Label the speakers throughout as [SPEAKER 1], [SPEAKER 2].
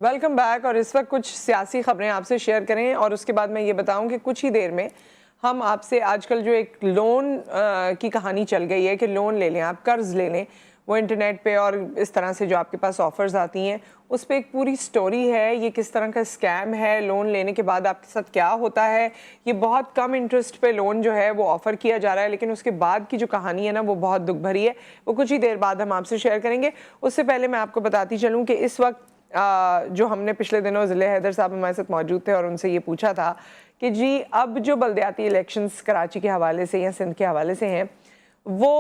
[SPEAKER 1] Welcome back. और इस वक्त कुछ सियासी खबरें आपसे शेयर करें और उसके बाद मैं ये बताऊं कि कुछ ही देर में हम आपसे आजकल जो एक लोन की कहानी चल गई है कि लोन ले लें, आप कर्ज ले लें, वो इंटरनेट पे और इस तरह से जो आपके पास ऑफर्स आती हैं उस पर एक पूरी स्टोरी है। ये किस तरह का स्कैम है, लोन लेने के बाद आपके साथ क्या होता है। ये बहुत कम इंटरेस्ट पे लोन जो है वो ऑफ़र किया जा रहा है, लेकिन उसके बाद की जो कहानी है ना वो बहुत दुख भरी है। वो कुछ ही देर बाद हम आपसे शेयर करेंगे। उससे पहले मैं आपको बताती चलूँ कि इस वक्त जो हमने पिछले दिनों ज़िले हैदर साहब हमारे साथ मौजूद थे और उनसे ये पूछा था कि जी अब जो बल्दियाती इलेक्शंस कराची के हवाले से या सिंध के हवाले से हैं वो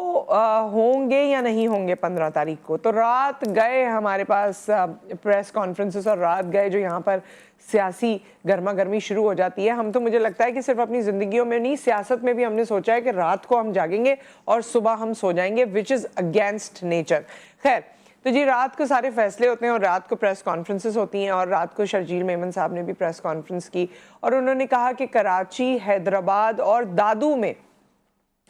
[SPEAKER 1] होंगे या नहीं होंगे 15 तारीख को। तो रात गए हमारे पास प्रेस कॉन्फ्रेंसेस और रात गए जो यहाँ पर सियासी गर्मा गर्मी शुरू हो जाती है। हम तो मुझे लगता है कि सिर्फ अपनी ज़िंदगियों में नहीं, सियासत में भी हमने सोचा है कि रात को हम जागेंगे और सुबह हम सो जाएंगे, विच इज़ अगेंस्ट नेचर। खैर, तो जी रात को सारे फैसले होते हैं और रात को प्रेस कॉन्फ्रेंसेस होती हैं। और रात को शर्जील मेमन साहब ने भी प्रेस कॉन्फ्रेंस की और उन्होंने कहा कि कराची, हैदराबाद और दादू में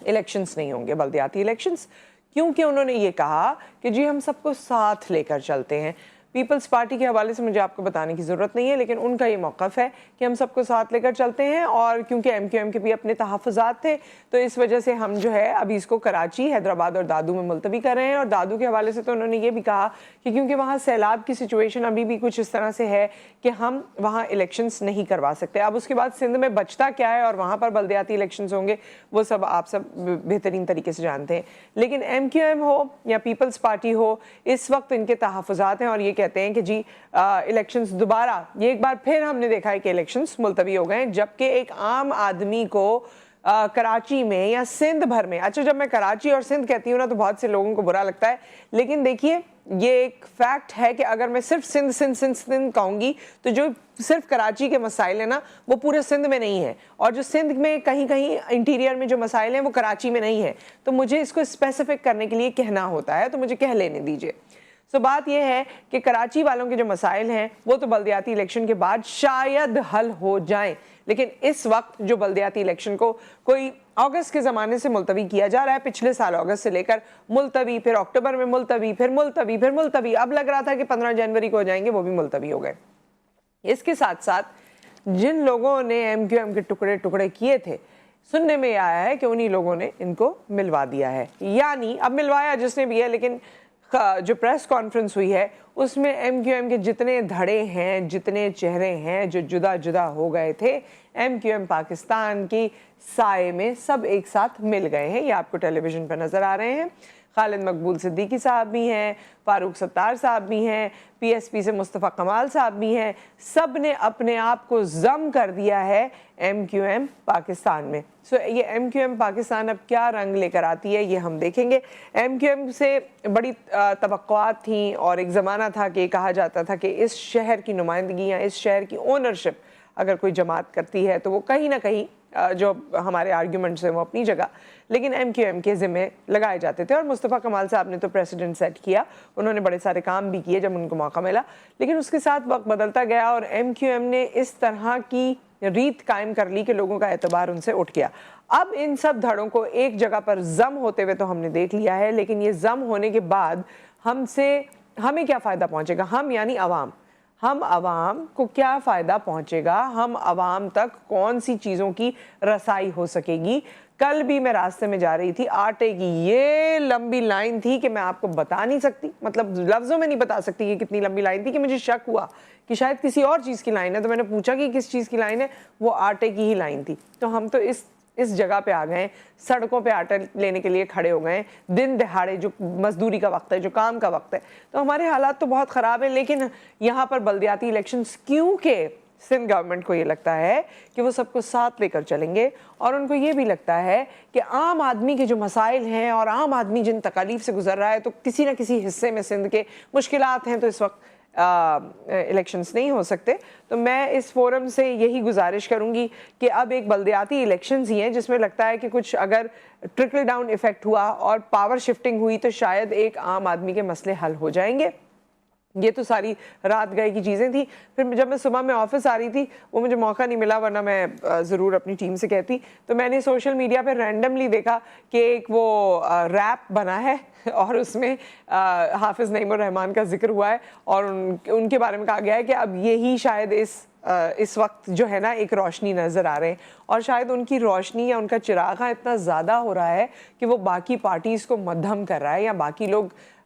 [SPEAKER 1] इलेक्शंस नहीं होंगे, बल्दियाती इलेक्शंस, क्योंकि उन्होंने ये कहा कि जी हम सबको साथ लेकर चलते हैं। पीपल्स पार्टी के हवाले से मुझे आपको बताने की ज़रूरत नहीं है, लेकिन उनका ये मौक़िफ़ है कि हम सबको साथ लेकर चलते हैं। और क्योंकि MQM के भी अपने तहफ़्फ़ुज़ात थे तो इस वजह से हम जो है अभी इसको कराची, हैदराबाद और दादू में मुलतवी कर रहे हैं। और दादू के हवाले से तो उन्होंने ये भी कहा कि क्योंकि वहाँ सैलाब की सिचुएशन अभी भी कुछ इस तरह से है कि हम वहाँ इलेक्शंस नहीं करवा सकते। अब उसके बाद सिंध में बचता क्या है और वहाँ पर बल्दियाती इलेक्शंस होंगे, वो सब आप सब बेहतरीन तरीके से जानते हैं। लेकिन MQM हो या पीपल्स पार्टी हो, इस वक्त इनके तहफ़्फ़ुज़ात हैं और ये कहते हैं कि जी इलेक्शंस दोबारा, ये एक बार फिर हमने देखा है कि इलेक्शंस मुलतवी हो गए, जबकि एक आम आदमी को कराची में या सिंध भर में, अच्छा जब मैं कराची और सिंध कहती हूँ ना तो बहुत से लोगों को बुरा लगता है, लेकिन देखिए ये एक फैक्ट है कि अगर मैं सिर्फ सिंध सिंध सिंध सिंध कहूँगी तो जो सिर्फ कराची के मसाइल है ना वो पूरे सिंध में नहीं है, और जो सिंध में कहीं कहीं इंटीरियर में जो मसाइल हैं वो कराची में नहीं है। तो मुझे इसको स्पेसिफिक करने के लिए कहना होता है, तो मुझे कह लेने दीजिए। तो बात यह है कि कराची वालों के जो मसाइल हैं वो तो बल्दियाती इलेक्शन के बाद शायद हल हो जाएं, लेकिन इस वक्त जो बल्दियाती इलेक्शन को कोई अगस्त के ज़माने से मुलतवी किया जा रहा है, पिछले साल अगस्त से लेकर मुलतवी, फिर अक्टूबर में मुलतवी, फिर मुलतवी, फिर मुलतवी, अब लग रहा था कि 15 जनवरी को हो जाएंगे, वो भी मुलतवी हो गए। इसके साथ साथ जिन लोगों ने MQM के टुकड़े टुकड़े किए थे, सुनने में आया है कि उन्हीं लोगों ने इनको मिलवा दिया है, यानी अब मिलवाया जिसने भी है, लेकिन जो प्रेस कॉन्फ्रेंस हुई है उसमें MQM के जितने धड़े हैं, जितने चेहरे हैं जो जुदा जुदा हो गए थे, MQM पाकिस्तान की साए में सब एक साथ मिल गए हैं। ये आपको टेलीविज़न पर नज़र आ रहे हैं। खालिद मकबूल सिद्दीकी साहब भी हैं, फारूक सत्तार साहब भी हैं, PSP से मुस्तफ़ा कमाल साहब भी हैं। सब ने अपने आप को ज़म कर दिया है MQM पाकिस्तान में। सो ये MQM पाकिस्तान अब क्या रंग लेकर आती है ये हम देखेंगे। MQM से बड़ी तवक्कुआत थी और एक ज़माना था कि कहा जाता था कि इस शहर की नुमाइंदगी या इस शहर की ओनरशिप अगर कोई जमात करती है तो वो कहीं ना कहीं जो हमारे आर्ग्यूमेंट्स हैं वो अपनी जगह, लेकिन MQM के ज़िम्मे लगाए जाते थे। और मुस्तफ़ा कमाल साहब ने तो प्रेसिडेंट सेट किया, उन्होंने बड़े सारे काम भी किए जब उनको मौका मिला, लेकिन उसके साथ वक्त बदलता गया और MQM ने इस तरह की रीत कायम कर ली कि लोगों का एतबार उनसे उठ गया। अब इन सब धड़ों को एक जगह पर जम होते हुए तो हमने देख लिया है, लेकिन ये जम होने के बाद हमें क्या फ़ायदा पहुँचेगा, हम यानी अवाम, हम अवाम को क्या फ़ायदा पहुँचेगा, हम अवाम तक कौन सी चीज़ों की रसाई हो सकेगी। कल भी मैं रास्ते में जा रही थी, आटे की ये लंबी लाइन थी कि मैं आपको बता नहीं सकती, मतलब लफ्ज़ों में नहीं बता सकती कि कितनी लंबी लाइन थी, कि मुझे शक हुआ कि शायद किसी और चीज़ की लाइन है। तो मैंने पूछा कि किस चीज़ की लाइन है, वो आटे की ही लाइन थी। तो हम तो इस जगह पे आ गए, सड़कों पे आटा लेने के लिए खड़े हो गए, दिन दहाड़े जो मजदूरी का वक्त है, जो काम का वक्त है, तो हमारे हालात तो बहुत ख़राब है। लेकिन यहाँ पर बल्दियाती इलेक्शंस, क्योंकि सिंध गवर्नमेंट को ये लगता है कि वो सबको साथ लेकर चलेंगे और उनको ये भी लगता है कि आम आदमी के जो मसाइल हैं और आम आदमी जिन तकालीफ से गुजर रहा है, तो किसी न किसी हिस्से में सिंध के मुश्किलात हैं, तो इस वक्त इलेक्शंस नहीं हो सकते। तो मैं इस फोरम से यही गुजारिश करूंगी कि अब एक बल्दियाती इलेक्शंस ही हैं जिसमें लगता है कि कुछ अगर ट्रिकल डाउन इफेक्ट हुआ और पावर शिफ्टिंग हुई तो शायद एक आम आदमी के मसले हल हो जाएंगे। یہ تو ساری رات گئے کی چیزیں تھیں. پھر جب میں صبح میں آفس آ رہی تھی وہ مجھے موقع نہیں ملا, ورنہ میں ضرور اپنی ٹیم سے کہتی. تو میں نے سوشل میڈیا پہ رینڈملی دیکھا کہ ایک وہ ریپ بنا ہے اور اس میں حافظ نعیم الرحمان کا ذکر ہوا ہے, اور ان کے بارے میں کہا گیا ہے کہ اب یہی شاید اس وقت جو ہے نا ایک روشنی نظر آ رہے ہیں, اور شاید ان کی روشنی یا ان کا چراغاں اتنا زیادہ ہو رہا ہے کہ وہ باقی پارٹیز کو مدھم کر رہا ہے, یا باقی لوگ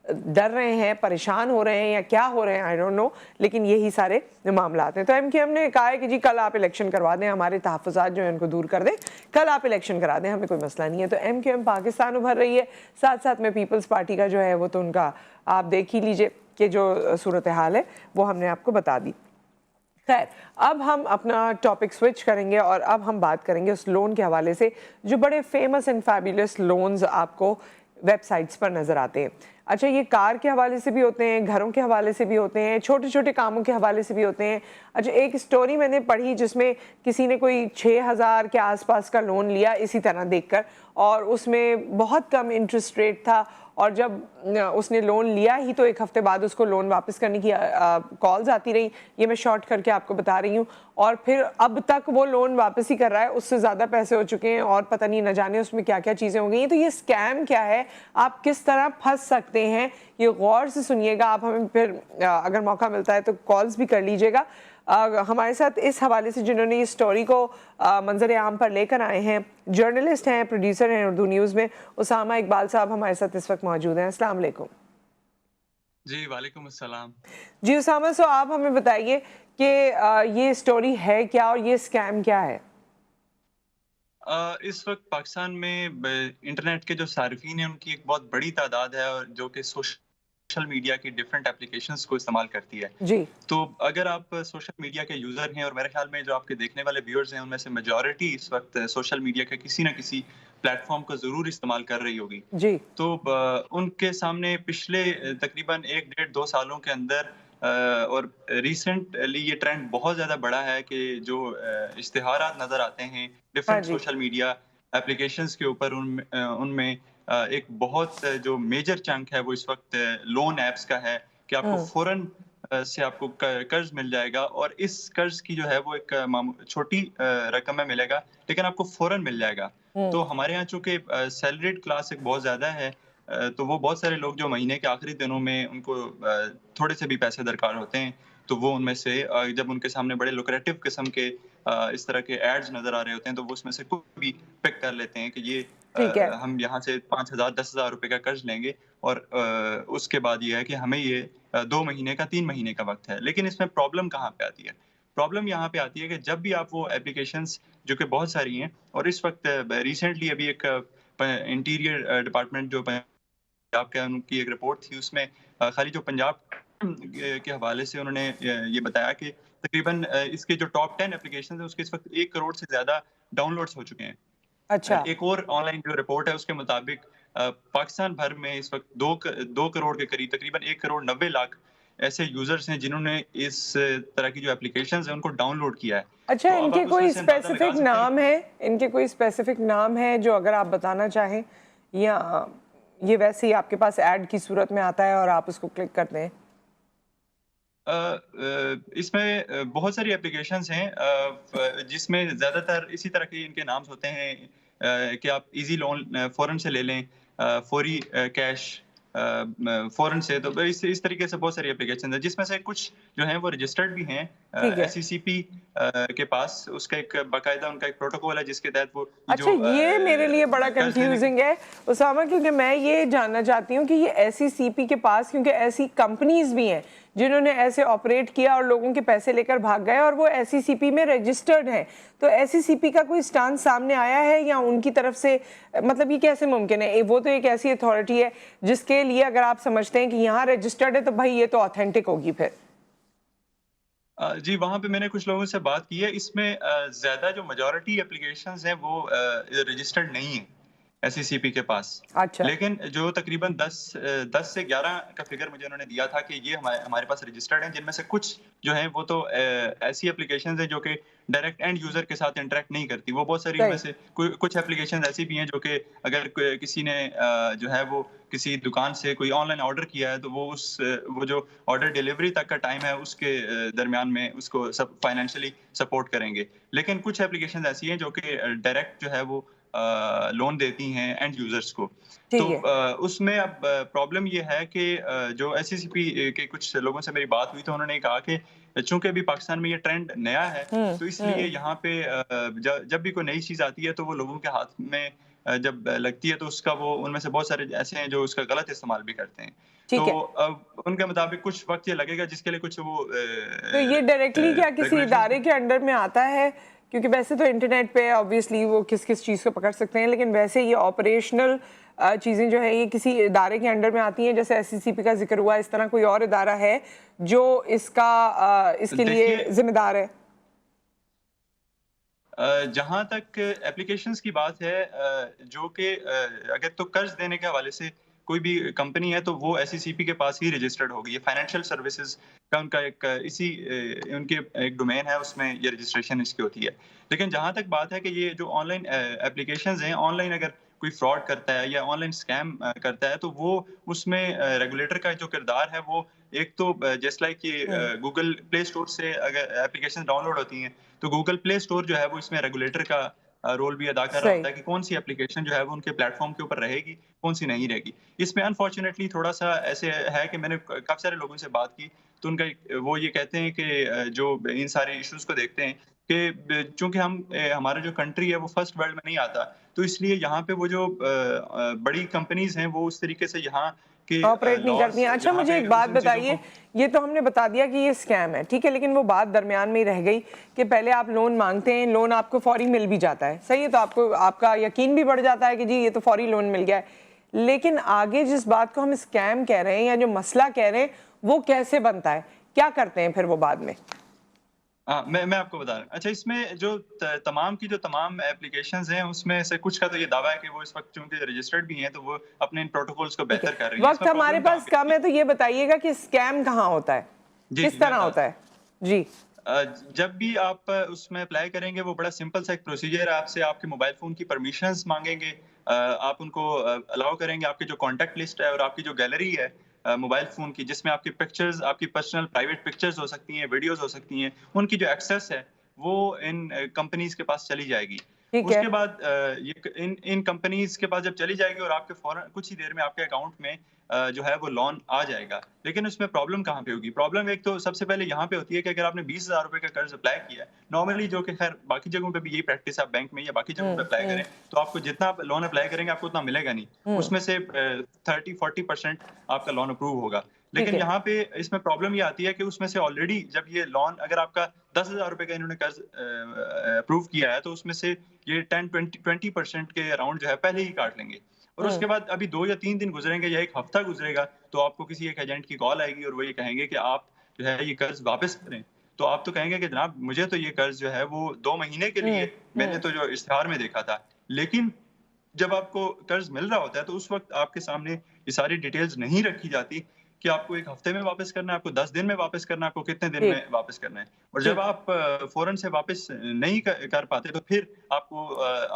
[SPEAKER 1] ڈر رہے ہیں, پریشان ہو رہے ہیں, یا کیا ہو رہے ہیں, آئی ڈونٹ نو, لیکن یہی سارے معاملات ہیں. تو ایم کیو ایم نے کہا ہے کہ جی کل آپ الیکشن کروا دیں, ہمارے تحفظات جو ہیں ان کو دور کر دیں, کل آپ الیکشن کرا دیں, ہمیں کوئی مسئلہ نہیں ہے. تو ایم کیو ایم پاکستان ابھر رہی ہے, ساتھ ساتھ میں پیپلز پارٹی کا جو ہے وہ تو ان کا آپ دیکھ ہی لیجئے کہ جو صورتحال ہے وہ ہم نے آپ کو بتا دی. خیر, اب ہم اپنا ٹاپک سوئچ کریں گے اور اب ہم بات کریں گے اس لون کے حوالے سے جو بڑے فیمس اینڈ فیبولس لونز آپ کو ویب سائٹس پر نظر آتے ہیں. اچھا, یہ کار کے حوالے سے بھی ہوتے ہیں, گھروں کے حوالے سے بھی ہوتے ہیں, چھوٹے چھوٹے کاموں کے حوالے سے بھی ہوتے ہیں. اچھا, ایک اسٹوری میں نے پڑھی جس میں کسی نے کوئی 6,000 کے آس پاس کا لون لیا اسی طرح دیکھ کر, اور اس میں بہت کم انٹرسٹ ریٹ تھا, اور جب اس نے لون لیا ہی تو ایک ہفتے بعد اس کو لون واپس کرنے کی کالز آتی رہی. یہ میں شارٹ کر کے آپ کو بتا رہی ہوں, اور پھر اب تک وہ لون واپس ہی کر رہا ہے, اس سے زیادہ پیسے ہو چکے ہیں اور پتہ نہیں نہ جانے اس میں کیا کیا چیزیں ہو گئی ہیں. تو یہ اسکیم کیا ہے, آپ کس طرح پھنس سکتے ہیں, یہ غور سے سنیے گا. آپ ہمیں پھر اگر موقع ملتا ہے تو کالز بھی کر لیجئے گا. ہمارے ساتھ اس حوالے سے جنہوں نے یہ سٹوری کو منظر عام پر لے کر آئے ہیں, جرنلسٹ ہیں, پروڈیوسر ہیں اردو نیوز میں, اسامہ اقبال صاحب ہمارے ساتھ اس وقت موجود ہیں. السلام علیکم.
[SPEAKER 2] جی وعلیکم السلام.
[SPEAKER 1] جی اسامہ, سو آپ ہمیں بتائیے کہ یہ سٹوری ہے کیا اور یہ اسکیم کیا ہے؟
[SPEAKER 2] اس وقت پاکستان میں انٹرنیٹ کے جو صارفین ہیں ان کی ایک بہت بڑی تعداد ہے, اور جو کہ سوشل میڈیا کی ڈیفرنٹ اپلیکیشنز کو استعمال کرتی ہے.
[SPEAKER 1] جی,
[SPEAKER 2] تو اگر آپ سوشل میڈیا کے یوزر ہیں, اور میرے خیال میں جو آپ کے دیکھنے والے ویورز ہیں ان میں سے میجورٹی اس وقت سوشل میڈیا کے کسی نہ کسی پلیٹ فارم کو ضرور استعمال کر رہی ہوگی,
[SPEAKER 1] جی,
[SPEAKER 2] تو ان کے سامنے پچھلے تقریباً 1-1.5-2 سالوں کے اندر اور ریسنٹلی یہ ٹرینڈ بہت زیادہ بڑا ہے کہ جو اشتہارات نظر آتے ہیں
[SPEAKER 1] ہاں
[SPEAKER 2] ڈفرینٹ
[SPEAKER 1] جی,
[SPEAKER 2] سوشل میڈیا اپلیکیشنز کے اوپر, ان میں ایک بہت جو میجر چنک ہے وہ اس وقت لون ایپس کا ہے کہ آپ کو فوراً سے آپ کو قرض مل جائے گا, اور اس قرض کی جو ہے وہ ایک چھوٹی رقم میں ملے گا لیکن آپ کو فوراً مل جائے گا. تو ہمارے ہاں چونکہ سیلریڈ کلاس ایک بہت زیادہ ہے, تو وہ بہت سارے لوگ جو مہینے کے آخری دنوں میں ان کو تھوڑے سے بھی پیسے درکار ہوتے ہیں, تو وہ ان میں سے جب ان کے سامنے بڑے لوکریٹو قسم کے اس طرح کے ایڈز نظر آ رہے ہوتے ہیں تو وہ اس میں سے کوئی بھی پک کر لیتے ہیں کہ یہ
[SPEAKER 1] ٹھیک ہے,
[SPEAKER 2] ہم یہاں سے 5,000-10,000 روپے کا قرض لیں گے, اور اس کے بعد یہ ہے کہ ہمیں یہ 2 مہینے کا 3 مہینے کا وقت ہے. لیکن اس میں پرابلم کہاں پہ آتی ہے؟ پرابلم یہاں پہ آتی ہے کہ جب بھی آپ وہ اپلیکیشنز جو کہ بہت ساری ہیں, اور اس وقت ریسنٹلی ابھی ایک انٹیریئر ڈپارٹمنٹ جو پنجاب کا ان کی ایک رپورٹ تھی, اس میں خالی جو پنجاب کے حوالے سے انہوں نے یہ بتایا کہ تقریباً اس کے جو ٹاپ 10 اپلیکیشنز ہیں اس کے اس وقت 1 کروڑ سے زیادہ ڈاؤن لوڈز ہو چکے ہیں.
[SPEAKER 1] اچھا,
[SPEAKER 2] ایک اور آن لائن جو رپورٹ ہے اس کے مطابق پاکستان بھر میں اس وقت 2 کروڑ کے قریب تقریباً 1,90,00,000 ایسے یوزرز ہیں جنہوں نے اس طرح کی جو اپلیکیشنز ہیں ان کو ڈاؤن لوڈ کیا ہے.
[SPEAKER 1] اچھا,
[SPEAKER 2] تو
[SPEAKER 1] ان
[SPEAKER 2] اب
[SPEAKER 1] کے
[SPEAKER 2] آپ اس
[SPEAKER 1] کوئی
[SPEAKER 2] میں سے اندازہ لگا
[SPEAKER 1] اسپیسیفک
[SPEAKER 2] سکتے ہیں.
[SPEAKER 1] نام ہے, ان کے کوئی اسپیسیفک نام ہے جو اگر آپ بتانا چاہیں, یا یہ ویسے ہی آپ کے پاس ایڈ کی صورت میں آتا ہے اور آپ اس کو کلک کرتے ہیں؟
[SPEAKER 2] اس میں بہت ساری اپلیکیشنز ہیں جس میں زیادہ تر اسی طرح کے ان کے نامز ہوتے ہیں کہ آپ ایزی لون فوراً سے لے لیں, فوری کیش فوراً سے. تو اس طریقے سے بہت ساری اپلیکیشنز ہیں جس میں سے کچھ جو ہیں وہ رجسٹرڈ بھی ہیں ایس سی سی پی کے پاس. اس کا ایک باقاعدہ ان کا ایک پروٹوکول ہے جس کے تحت وہ
[SPEAKER 1] اچھا, یہ میرے لیے بڑا کنفیوزنگ ہے اسامہ, کیونکہ میں یہ جاننا چاہتی ہوں کہ یہ ایس سی سی پی کے پاس, کیونکہ ایسی کمپنیز بھی ہیں جنہوں نے ایسے آپریٹ کیا اور لوگوں کے پیسے لے کر بھاگ گئے اور وہ ایس سی سی پی میں رجسٹرڈ ہیں, تو ایس سی سی پی کا کوئی سٹانس سامنے آیا ہے یا ان کی طرف سے, مطلب یہ کیسے ممکن ہے؟ وہ تو ایک ایسی اتھارٹی ہے جس کے لیے اگر آپ سمجھتے ہیں کہ یہاں رجسٹرڈ ہے تو بھائی یہ تو آتھینٹک ہوگی. پھر
[SPEAKER 2] جی وہاں پہ میں نے کچھ لوگوں سے بات کی ہے, اس میں زیادہ جو میجورٹی اپلیکیشنز ہیں وہ رجسٹرڈ نہیں ہیں. SECP के पास।
[SPEAKER 1] अच्छा।
[SPEAKER 2] लेकिन जो तकरीबन 10 से 11 का फिगर मुझे उन्होंने दिया था कि ये हमारे पास रजिस्टर्ड हैं, जिनमें से कुछ जो हैं वो तो ऐसी एप्लीकेशंस हैं जो कि डायरेक्ट एंड यूजर के साथ इंटरेक्ट नहीं करती। वो बहुत सारी उनमें से कुछ एप्लीकेशंस ऐसी भी हैं जो कि अगर किसी ने जो है वो किसी दुकान से कोई ऑनलाइन ऑर्डर किया है तो वो जो ऑर्डर डिलीवरी तक का टाइम है उसके दरमियान में उसको सब फाइनेंशियली सपोर्ट करेंगे। लेकिन कुछ एप्लीकेशंस ऐसी हैं जो कि डायरेक्ट जो है वो लोन देती हैं एंड यूजर्स को। तो उसमें अब प्रॉब्लम ये है कि जो SECP के कुछ लोगों से मेरी बात हुई तो उन्होंने कहा कि चूंकि अभी पाकिस्तान में ये ट्रेंड नया है तो इसलिए यहाँ पे जब भी कोई नई चीज आती है तो वो लोगों के हाथ में जब लगती है तो उसका वो उनमें से बहुत सारे ऐसे हैं जो उसका गलत इस्तेमाल भी करते हैं। तो अब उनके मुताबिक कुछ वक्त ये लगेगा जिसके लिए कुछ वो
[SPEAKER 1] तो ये डायरेक्टली क्या किसी इदारे के अंडर में आता है? क्योंकि वैसे तो इंटरनेट पे ऑब्वियसली वो किस किस चीज़ को पकड़ सकते हैं, लेकिन वैसे ये ऑपरेशनल चीज़ें जो है ये किसी इदारे के अंडर में आती हैं, जैसे SECP का जिक्र हुआ, इस तरह कोई और इदारा है जो इसके लिए जिम्मेदार है?
[SPEAKER 2] जहाँ तक एप्लीकेशंस की बात है जो कि अगर तो कर्ज देने के हवाले से कोई भी कंपनी है तो वो SECP के पास ही रजिस्टर्ड होगी। ये फाइनेंशियल सर्विसेज का उनका एक उनके एक डोमेन है, उसमें ये रजिस्ट्रेशन इसकी होती है। लेकिन जहाँ तक बात है कि ये जो ऑनलाइन एप्लीकेशंस हैं, ऑनलाइन अगर कोई फ्रॉड करता है या ऑनलाइन स्कैम करता है तो वो उसमें रेगुलेटर का जो किरदार है वो एक तो जस्ट लाइक ये गूगल प्ले स्टोर से अगर एप्लीकेशन डाउनलोड होती हैं तो गूगल प्ले स्टोर जो है वो इसमें रेगुलेटर का रोल भी अदा कर रहा होता है कि कौन सी एप्लीकेशन जो है वो उनके प्लेटफॉर्म के ऊपर रहेगी, कौन सी नहीं रहेगी। इसमें अनफॉर्चुनेटली थोड़ा सा ऐसे है कि मैंने काफी सारे लोगों से बात की तो उनका वो ये कहते हैं कि जो इन सारे इश्यूज को देखते हैं कि चूंकि हमारा जो कंट्री है वो फर्स्ट वर्ल्ड में नहीं आता तो इसलिए यहाँ पे वो जो बड़ी कंपनीज हैं वो उस तरीके से यहाँ
[SPEAKER 1] ऑपरेट नहीं करती हैं। अच्छा, मुझे एक बात बताइए, ये तो हमने बता दिया कि ये स्कैम है, ठीक है, लेकिन वो बात दरमियान में ही रह गई कि पहले आप लोन मांगते हैं, लोन आपको फौरी मिल भी जाता है, सही है, तो आपको आपका यकीन भी बढ़ जाता है कि जी ये तो फौरी लोन मिल गया है, लेकिन आगे जिस बात को हम स्कैम कह रहे हैं या जो मसला कह रहे हैं वो कैसे बनता है, क्या करते हैं फिर वो बाद में?
[SPEAKER 2] मैं आपको बता रहा हूँ। अच्छा, इसमें जो तमाम एप्लीकेशंस हैं उसमें से कुछ का तो ये दावा है कि वो इस वक्त चूंकि रजिस्टर्ड भी हैं तो वो अपने इन प्रोटोकॉल्स को बेहतर कर रही हैं।
[SPEAKER 1] वक्त हमारे पास कम है तो ये बताइएगा कि स्कैम कहाँ होता है, किस तरह होता है? जी,
[SPEAKER 2] जब भी आप उसमें अप्लाई करेंगे वो बड़ा सिंपल सा एक प्रोसीजर है। आपसे आपके मोबाइल फोन की परमिशंस मांगेंगे, आप उनको अलाउ करेंगे, आपकी जो कॉन्टैक्ट लिस्ट है और आपकी जो गैलरी है मोबाइल फोन की जिसमें आपकी पिक्चर्स, आपकी पर्सनल प्राइवेट पिक्चर्स हो सकती हैं, वीडियोस हो सकती हैं, उनकी जो एक्सेस है वो इन कंपनीज के पास चली जाएगी। उसके बाद ये इन कंपनीज के पास जब चली जाएगी और आपके फौरन कुछ ही देर में आपके अकाउंट में जो है वो लोन आ जाएगा। लेकिन उसमें प्रॉब्लम कहाँ पे होगी? प्रॉब्लम एक तो सबसे पहले यहाँ पे होती है कि अगर आपने 20,000 रुपए का कर्ज अप्लाई किया है, नॉर्मली जो कि खैर बाकी जगहों पे भी यही प्रैक्टिस है, आप बैंक में या बाकी जगहों पे अप्लाई करें तो आपको जितना आप लोन अप्लाई करेंगे आपको उतना मिलेगा नहीं, उसमें से 30-40% आपका लोन अप्रूव होगा। लेकिन यहाँ पे इसमें प्रॉब्लम ये आती है कि उसमें से ऑलरेडी जब ये लोन अगर आपका 10,000 रुपए का इन्होंने कर्ज अप्रूव किया है तो उसमें से ये 10-20% के अराउंड जो है पहले ही काट लेंगे और उसके बाद अभी 2 या 3 दिन गुजरेंगे या एक हफ्ता गुजरेगा तो आपको किसी एक एजेंट की कॉल आएगी और वो ये कहेंगे कि आप जो है ये कर्ज वापस करें। तो आप तो कहेंगे कि जनाब मुझे तो ये कर्ज जो है वो 2 महीने के लिए मैंने तो जो इश्तिहार में देखा था, लेकिन जब आपको कर्ज मिल रहा होता है तो उस वक्त आपके सामने ये सारी डिटेल्स नहीं रखी जाती कि आपको एक हफ्ते में वापस करना है, आपको 10 दिन में वापस करना है, आपको कितने दिन में वापस करना है। और जब आप फौरन से वापस नहीं कर पाते तो फिर आपको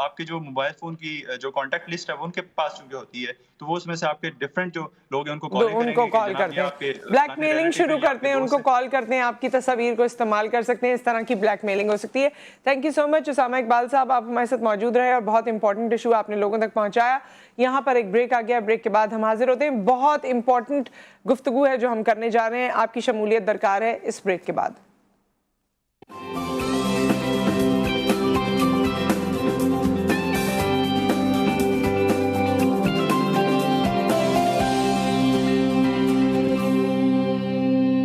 [SPEAKER 2] आपके जो मोबाइल फोन की जो कॉन्टैक्ट लिस्ट है वो उनके पास चूंकि होती है तो वो उसमें से आपके डिफरेंट जो लोग हैं उनको कॉल करते हैं,
[SPEAKER 1] ब्लैकमेलिंग शुरू करते हैं, उनको कॉल करते हैं, आपकी तस्वीर को इस्तेमाल कर सकते हैं, इस तरह की ब्लैकमेलिंग हो सकती है। Thank you so much Usama Iqbal साहब, आप हमारे साथ मौजूद रहे और बहुत इंपॉर्टेंट इशू आपने लोगों तक पहुंचाया। यहाँ पर एक ब्रेक आ गया, ब्रेक के बाद हम हाजिर होते हैं। बहुत इंपॉर्टेंट गुफ्तगू है जो हम करने जा रहे हैं, आपकी शमूलियत दरकार है इस ब्रेक के बाद।